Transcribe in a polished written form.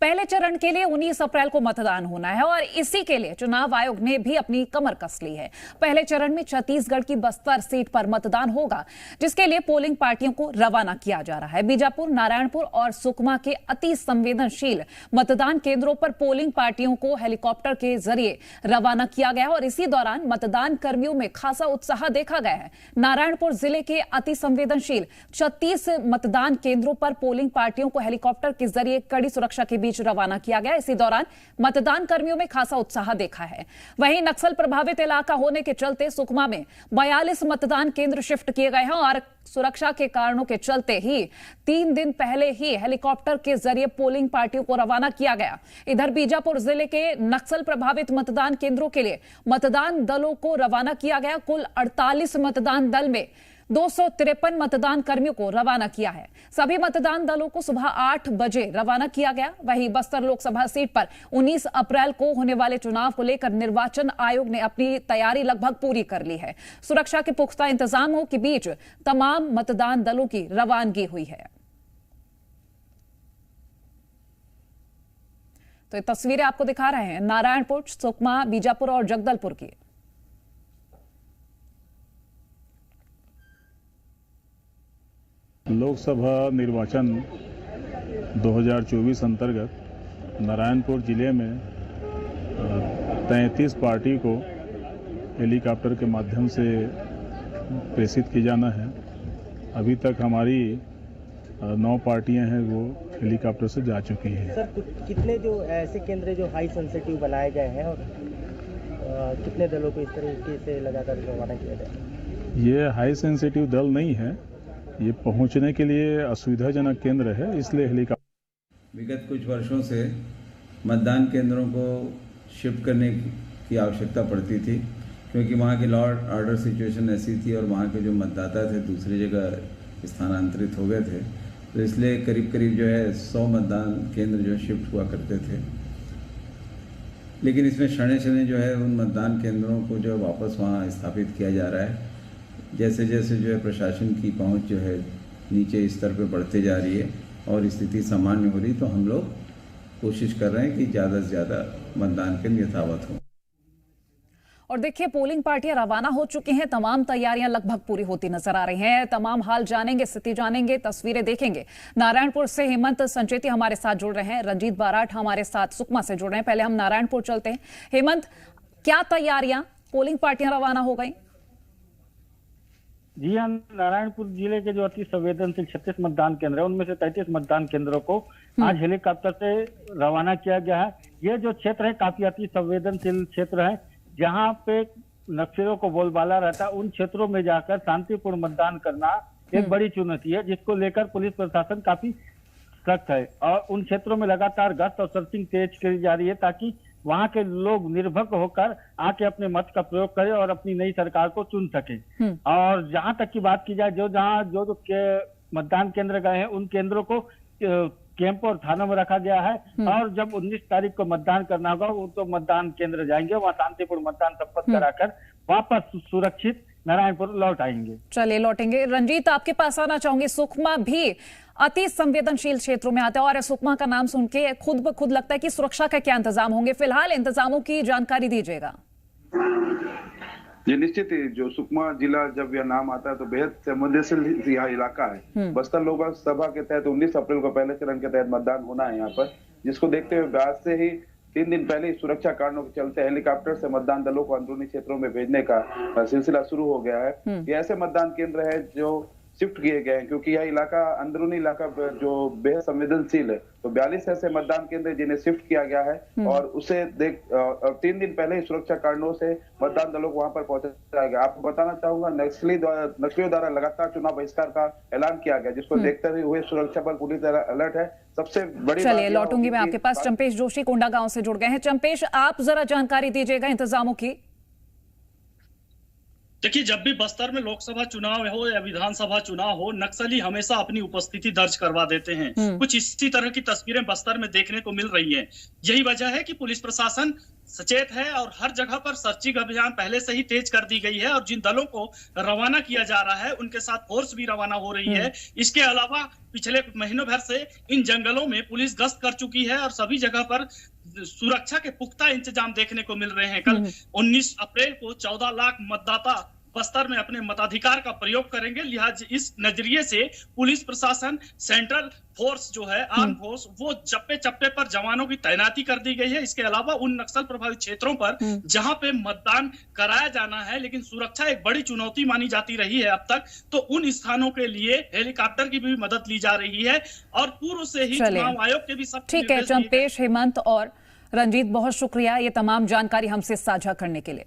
पहले चरण के लिए 19 अप्रैल को मतदान होना है और इसी के लिए चुनाव आयोग ने भी अपनी कमर कस ली है। पहले चरण में छत्तीसगढ़ की बस्तर सीट पर मतदान होगा, जिसके लिए पोलिंग पार्टियों को रवाना किया जा रहा है। बीजापुर, नारायणपुर और सुकमा के अति संवेदनशील मतदान केंद्रों पर पोलिंग पार्टियों को हेलीकॉप्टर के जरिए रवाना किया गया और इसी दौरान मतदान कर्मियों में खासा उत्साह देखा गया है। नारायणपुर जिले के अति संवेदनशील 36 मतदान केंद्रों पर पोलिंग पार्टियों को हेलीकॉप्टर के जरिए कड़ी सुरक्षा के बीच रवाना किया गया। इसी दौरान मतदान कर्मियों में खासा उत्साह देखा है। वहीं नक्सल प्रभावित इलाका होने के चलते सुकमा में 42 मतदान केंद्र शिफ्ट किए गए हैं और सुरक्षा के कारणों के चलते ही 3 दिन पहले ही हेलीकॉप्टर के जरिए पोलिंग पार्टियों को रवाना किया गया। इधर बीजापुर जिले के नक्सल प्रभावित मतदान केंद्रों के लिए मतदान दलों को रवाना किया गया। कुल 48 मतदान दल में 253 मतदान कर्मियों को रवाना किया है। सभी मतदान दलों को सुबह 8 बजे रवाना किया गया। वहीं बस्तर लोकसभा सीट पर 19 अप्रैल को होने वाले चुनाव को लेकर निर्वाचन आयोग ने अपनी तैयारी लगभग पूरी कर ली है। सुरक्षा के पुख्ता इंतजामों के बीच तमाम मतदान दलों की रवानगी हुई है। तो ये तस्वीरें आपको दिखा रहे हैं नारायणपुर, सुकमा, बीजापुर और जगदलपुर की। लोकसभा निर्वाचन 2024 अंतर्गत नारायणपुर जिले में 33 पार्टी को हेलीकॉप्टर के माध्यम से प्रेषित की जाना है। अभी तक हमारी 9 पार्टियां हैं वो हेलीकॉप्टर से जा चुकी हैं। सर, कितने जो ऐसे केंद्र जो हाई सेंसिटिव बनाए गए हैं और कितने दलों को इस तरीके से लगातार रवाना किया जाए? ये हाई सेंसिटिव दल नहीं है, ये पहुंचने के लिए असुविधाजनक केंद्र है, इसलिए हेलीकॉप्टर। विगत कुछ वर्षों से मतदान केंद्रों को शिफ्ट करने की आवश्यकता पड़ती थी, क्योंकि वहाँ की लॉ ऑर्डर सिचुएशन ऐसी थी और वहाँ के जो मतदाता थे दूसरी जगह स्थानांतरित हो गए थे। तो इसलिए करीब करीब जो है 100 मतदान केंद्र जो शिफ्ट हुआ करते थे। लेकिन इसमें क्षणे क्षणे जो है उन मतदान केंद्रों को जो वापस वहाँ स्थापित किया जा रहा है। जैसे जैसे जो है प्रशासन की पहुंच जो है नीचे स्तर पे बढ़ते जा रही है और स्थिति सामान्य हो रही, तो हम लोग कोशिश कर रहे हैं कि ज़्यादा से ज़्यादा मतदान केंद्र यथावत हों। और देखिए, पोलिंग पार्टियां रवाना हो चुकी हैं। तमाम तैयारियां लगभग पूरी होती नजर आ रही हैं। तमाम हाल जानेंगे, स्थिति जानेंगे, तस्वीरें देखेंगे। नारायणपुर से हेमंत संचेती हमारे साथ जुड़ रहे हैं, रंजीत बाराट हमारे साथ सुकमा से जुड़ रहे हैं। पहले हम नारायणपुर चलते हैं। हेमंत, क्या तैयारियां, पोलिंग पार्टियां रवाना हो गई? जी हाँ, नारायणपुर जिले के जो अति संवेदनशील 36 मतदान केंद्र है उनमें से 33 मतदान केंद्रों को आज हेलीकॉप्टर से रवाना किया गया है। ये जो क्षेत्र है काफी अति संवेदनशील क्षेत्र है, जहाँ पे नक्सलियों को बोलबाला रहता है। उन क्षेत्रों में जाकर शांतिपूर्ण मतदान करना एक बड़ी चुनौती है, जिसको लेकर पुलिस प्रशासन काफी सख्त है और उन क्षेत्रों में लगातार गश्त और सर्चिंग तेज की जा रही है, ताकि वहाँ के लोग निर्भय होकर आके अपने मत का प्रयोग करें और अपनी नई सरकार को चुन सके। और जहां तक की बात की जाए, जो मतदान केंद्र गए हैं उन केंद्रों को कैंप और थानों में रखा गया है और जब 19 तारीख को मतदान करना होगा वो तो मतदान केंद्र जाएंगे, वहाँ शांतिपूर्ण मतदान संपन्न कराकर वापस सुरक्षित नारायणपुर लौट आएंगे। चलिए, लौटेंगे। रंजीत, आपके पास आना चाहूंगी। सुकमा भी अति संवेदनशील क्षेत्रों में आता है और सुकमा का नाम सुन के खुद ब खुद लगता है कि सुरक्षा का क्या इंतजाम होंगे। फिलहाल इंतजामों की जानकारी दीजिएगा। जी निश्चित ही, जो सुकमा जिला जब यह नाम आता है तो बेहद संवेदनशील यह इलाका है। बस्तर लोकसभा के तहत 19 अप्रैल को पहले चरण के तहत मतदान होना है यहाँ पर, जिसको देखते हुए आज से ही 3 दिन पहले सुरक्षा कारणों के चलते हेलीकॉप्टर से मतदान दलों को अंदरूनी क्षेत्रों में भेजने का सिलसिला शुरू हो गया है। ये ऐसे मतदान केंद्र है जो शिफ्ट किए गए हैं, क्योंकि यह इलाका अंदरूनी इलाका जो बेहद संवेदनशील है। तो 42 ऐसे मतदान केंद्र जिन्हें शिफ्ट किया गया है और उसे 3 दिन पहले सुरक्षा कारणों से मतदान दलों को वहां पर पहुंचाया गया। आपको बताना चाहूंगा, नक्सलियों द्वारा लगातार चुनाव बहिष्कार का ऐलान किया गया, जिसको देखते हुए सुरक्षा बल पूरी तरह अलर्ट है। सबसे बड़ी चलिए, लौटूंगी मैं आपके पास। चंपेश जोशी कोंडा गांव से जुड़ गए हैं। चंपेश, आप जरा जानकारी दीजिएगा इंतजामों की। देखिए, जब भी बस्तर में लोकसभा चुनाव हो या विधानसभा चुनाव हो, नक्सली हमेशा अपनी उपस्थिति दर्ज करवा देते हैं। कुछ इसी तरह की तस्वीरें बस्तर में देखने को मिल रही हैं। यही वजह है कि पुलिस प्रशासन सचेत है और हर जगह पर सर्चिंग अभियान पहले से ही तेज कर दी गई है और जिन दलों को रवाना किया जा रहा है उनके साथ फोर्स भी रवाना हो रही है। इसके अलावा पिछले महीनों भर से इन जंगलों में पुलिस गश्त कर चुकी है और सभी जगह पर सुरक्षा के पुख्ता इंतजाम देखने को मिल रहे हैं। कल 19 अप्रैल को 14 लाख मतदाता बस्तर में अपने मताधिकार का प्रयोग करेंगे। लिहाजा इस नजरिए से पुलिस प्रशासन, सेंट्रल फोर्स जो है आर्म फोर्स, वो चप्पे चप्पे पर जवानों की तैनाती कर दी गई है। इसके अलावा उन नक्सल प्रभावित क्षेत्रों पर जहां पे मतदान कराया जाना है लेकिन सुरक्षा एक बड़ी चुनौती मानी जाती रही है अब तक, तो उन स्थानों के लिए हेलीकॉप्टर की भी मदद ली जा रही है और पूर्व से ही चुनाव आयोग के भी सब ठीक है। चंपेश, हेमंत और रंजीत, बहुत शुक्रिया ये तमाम जानकारी हमसे साझा करने के लिए।